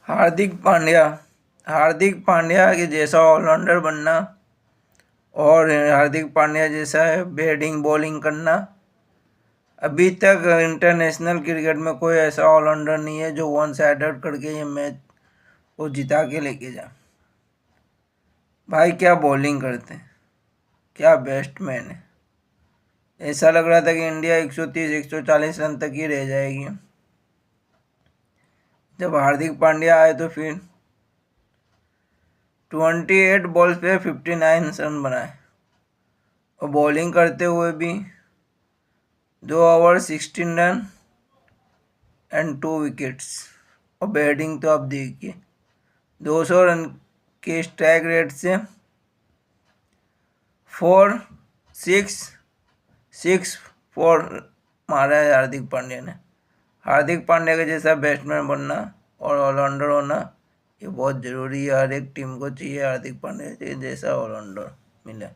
हार्दिक पांड्या के जैसा ऑलराउंडर बनना और हार्दिक पांड्या जैसा बैटिंग बॉलिंग करना। अभी तक इंटरनेशनल क्रिकेट में कोई ऐसा ऑलराउंडर नहीं है जो वन साइडेड करके ये मैच को जिता के लेके जा। भाई क्या बॉलिंग करते हैं, क्या बैट्समैन है। ऐसा लग रहा था कि इंडिया 130-140 रन तक ही रह जाएगी। जब हार्दिक पांड्या आए तो फिर 28 बॉल्स पे 59 रन बनाए और बॉलिंग करते हुए भी 2 ओवर 16 रन एंड 2 विकेट्स। और बैटिंग तो आप देखिए 200 रन के स्ट्राइक रेट से 4-6-4 मारा है हार्दिक पांड्या ने। हार्दिक पांड्या के जैसा बैट्समैन बनना और ऑलराउंडर होना ये बहुत ज़रूरी है। हर एक टीम को चाहिए हार्दिक पांड्या जैसा ऑलराउंडर मिले।